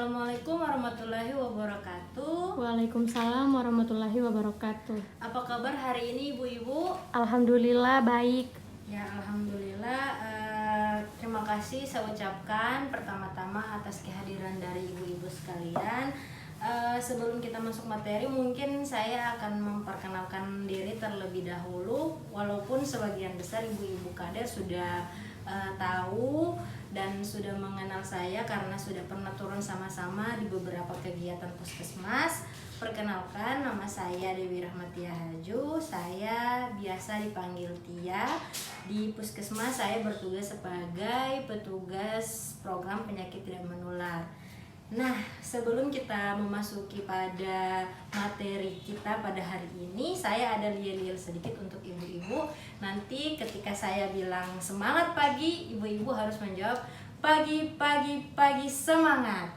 Assalamualaikum warahmatullahi wabarakatuh. Waalaikumsalam warahmatullahi wabarakatuh. Apa kabar hari ini ibu-ibu? Alhamdulillah baik. Ya, alhamdulillah. Terima kasih saya ucapkan pertama-tama atas kehadiran dari ibu-ibu sekalian. Sebelum kita masuk materi, mungkin saya akan memperkenalkan diri terlebih dahulu. Walaupun sebagian besar ibu-ibu kader sudah tahu dan sudah mengenal saya karena sudah pernah turun sama-sama di beberapa kegiatan puskesmas. Perkenalkan, nama saya Dewi Rahmatia Haju. Saya biasa dipanggil Tia. Di puskesmas saya bertugas sebagai petugas program penyakit tidak menular. Nah, sebelum kita memasuki pada materi kita pada hari ini, saya ada liel-liel sedikit untuk ibu-ibu. Nanti ketika saya bilang semangat pagi, ibu-ibu harus menjawab pagi, pagi, pagi, semangat.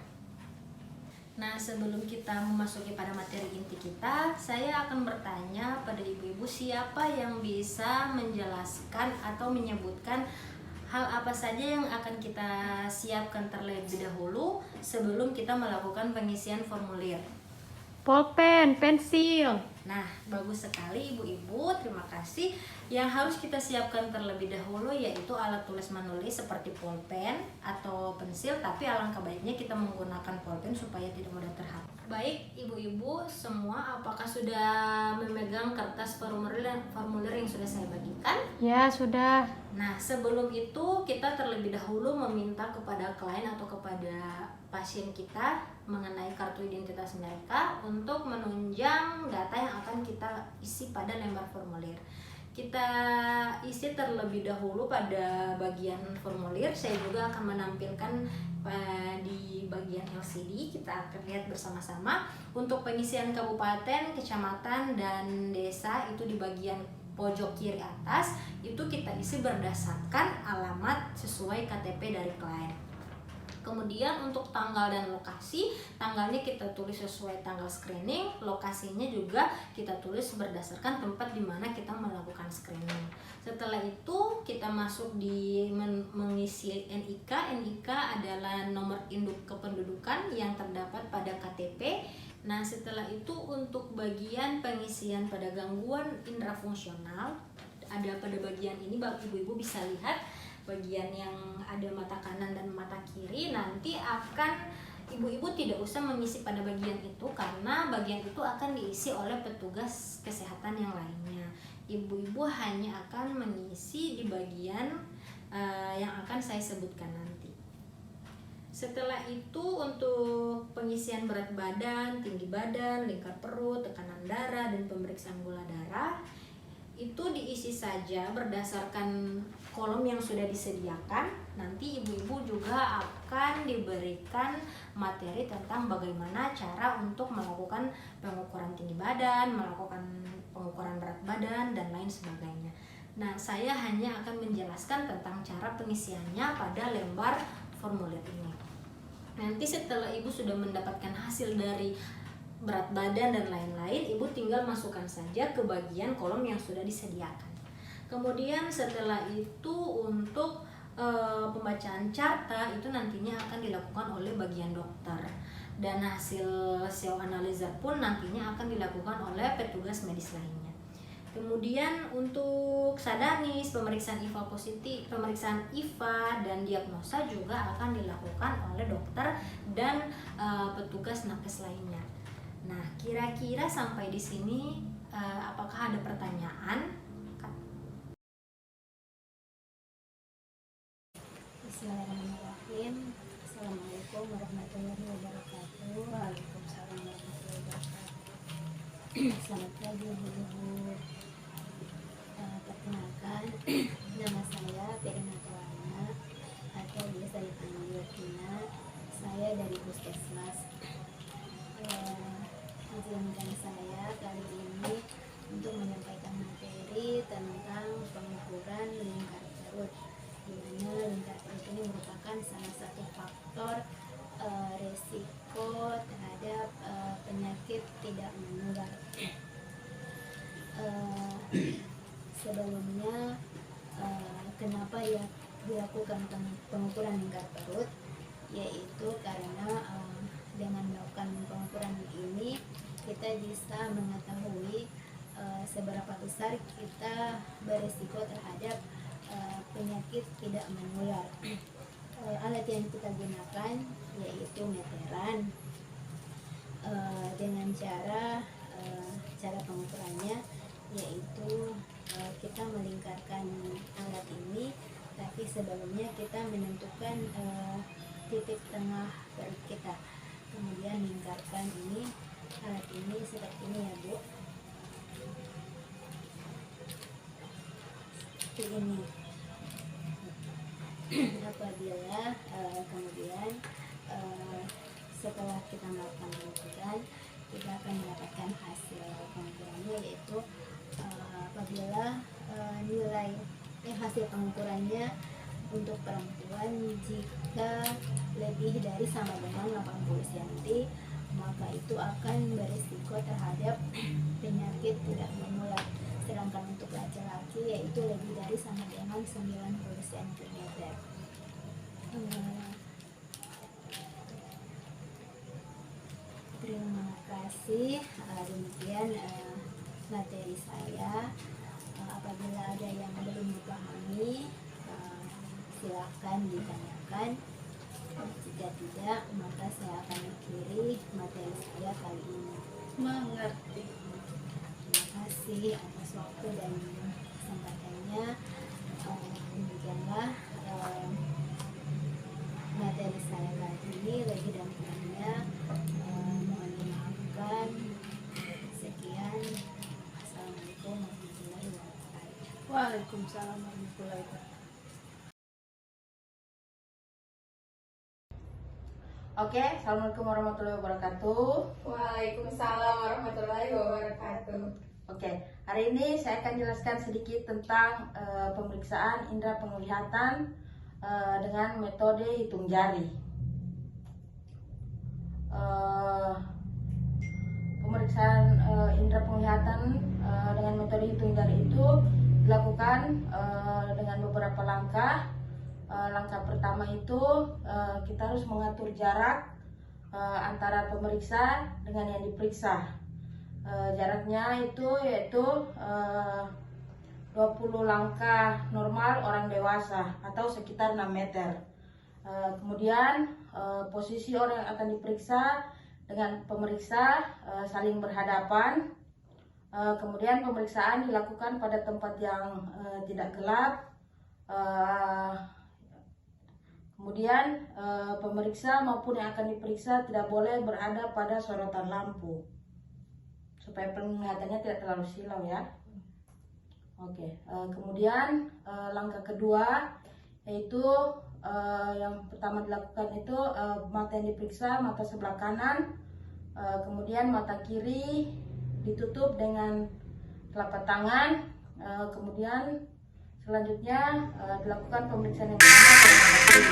Nah, sebelum kita memasuki pada materi inti kita, saya akan bertanya pada ibu-ibu siapa yang bisa menjelaskan atau menyebutkan hal apa saja yang akan kita siapkan terlebih dahulu sebelum kita melakukan pengisian formulir. Pulpen, pensil. Nah, bagus sekali ibu-ibu, terima kasih. Yang harus kita siapkan terlebih dahulu yaitu alat tulis menulis seperti pulpen atau pensil, tapi alangkah baiknya kita menggunakan pulpen supaya tidak mudah terhapus. Baik ibu-ibu semua, apakah sudah memegang kertas formulir yang sudah saya bagikan? Ya, sudah. Nah, sebelum itu kita terlebih dahulu meminta kepada klien atau kepada pasien kita mengenai kartu identitas mereka untuk menunjang data yang akan kita isi pada lembar formulir. Kita isi terlebih dahulu pada bagian formulir. Saya juga akan menampilkan di bagian LCD. Kita akan lihat bersama-sama. Untuk pengisian kabupaten, kecamatan, dan desa itu di bagian pojok kiri atas, itu kita isi berdasarkan alamat sesuai KTP dari klien. Kemudian untuk tanggal dan lokasi, tanggalnya kita tulis sesuai tanggal screening, lokasinya juga kita tulis berdasarkan tempat di mana kita melakukan screening. Setelah itu kita masuk di mengisi NIK. NIK adalah nomor induk kependudukan yang terdapat pada KTP. Nah, setelah itu untuk bagian pengisian pada gangguan indera fungsional, ada pada bagian ini ibu-ibu bisa lihat bagian yang ada mata kanan dan mata kiri. Nanti akan ibu-ibu tidak usah mengisi pada bagian itu karena bagian itu akan diisi oleh petugas kesehatan yang lainnya. Ibu-ibu hanya akan mengisi di bagian yang akan saya sebutkan nanti. Setelah itu untuk pengisian berat badan, tinggi badan, lingkar perut, tekanan darah, dan pemeriksaan gula darah itu diisi saja berdasarkan kolom yang sudah disediakan. Nanti ibu-ibu juga akan diberikan materi tentang bagaimana cara untuk melakukan pengukuran tinggi badan, melakukan pengukuran berat badan, dan lain sebagainya. Nah, saya hanya akan menjelaskan tentang cara pengisiannya pada lembar formulir ini. Nanti setelah ibu sudah mendapatkan hasil dari berat badan dan lain-lain, ibu tinggal masukkan saja ke bagian kolom yang sudah disediakan. Kemudian setelah itu untuk pembacaan carta itu nantinya akan dilakukan oleh bagian dokter, dan hasil SEO analyzer pun nantinya akan dilakukan oleh petugas medis lainnya. Kemudian untuk sadanis, pemeriksaan IVA positif, pemeriksaan IVA dan diagnosa juga akan dilakukan oleh dokter dan petugas nakes lainnya. Nah, kira-kira sampai di sini apakah ada pertanyaan? Bismillahirrahmanirrahim. Assalamualaikum warahmatullahi wabarakatuh. Waalaikumsalam warahmatullahi wabarakatuh. Selamat pagi ibu-ibu. Perkenalkan, nama saya Perina Tawana atau biasa dipanggil Tina. Saya dari puskesmas. Izinkan saya kali ini untuk menyampaikan materi tentang pengukuran lingkar perut, di mana lingkar perut ini merupakan salah satu faktor resiko terhadap penyakit tidak menular. Sebelumnya, kenapa ya dilakukan pengukuran lingkar perut, yaitu karena dengan melakukan pengukuran ini kita bisa mengetahui seberapa besar kita berisiko terhadap penyakit tidak menular. Alat yang kita gunakan yaitu meteran. Dengan cara pengukurannya yaitu kita melingkarkan alat ini, tapi sebelumnya kita menentukan titik tengah perut kita, kemudian lingkarkan ini alat ini seperti ini ya Bu, seperti ini. Apabila kemudian setelah kita melakukan pengukuran, kita akan mendapatkan hasil pengukurannya, yaitu apabila nilai hasil pengukurannya untuk perempuan jika lebih dari sama dengan 80 cm, maka itu akan berisiko terhadap penyakit tidak menular. Sedangkan untuk laki-laki yaitu lebih dari sama dengan 90 cm. Terima kasih. Demikian materi saya. Apabila ada yang belum dipahami, silakan ditanyakan. Jika tidak, maka saya akan akhiri materi saya kali ini. Mengerti. Terima kasih atas waktu dan kesempatannya. Demikianlah materi saya kali ini. Lebih dan kurangnya mohon dimaafkan. Sekian. Assalamualaikum warahmatullahi wabarakatuh. Waalaikumsalam warahmatullahi wabarakatuh. Oke, assalamualaikum warahmatullahi wabarakatuh. Waalaikumsalam warahmatullahi wabarakatuh. Oke, hari ini saya akan jelaskan sedikit tentang pemeriksaan indera penglihatan dengan metode hitung jari. Pemeriksaan indera penglihatan dengan metode hitung jari itu dilakukan dengan beberapa langkah. Langkah pertama itu kita harus mengatur jarak antara pemeriksa dengan yang diperiksa. Jaraknya itu yaitu 20 langkah normal orang dewasa atau sekitar 6 meter. Kemudian posisi orang yang akan diperiksa dengan pemeriksa saling berhadapan. Kemudian pemeriksaan dilakukan pada tempat yang tidak gelap. Kemudian pemeriksa maupun yang akan diperiksa tidak boleh berada pada sorotan lampu supaya penglihatannya tidak terlalu silau ya. Oke, kemudian langkah kedua yaitu yang pertama dilakukan itu mata yang diperiksa mata sebelah kanan, kemudian mata kiri ditutup dengan telapak tangan, kemudian selanjutnya dilakukan pemeriksaan yang pertama pada mata kiri.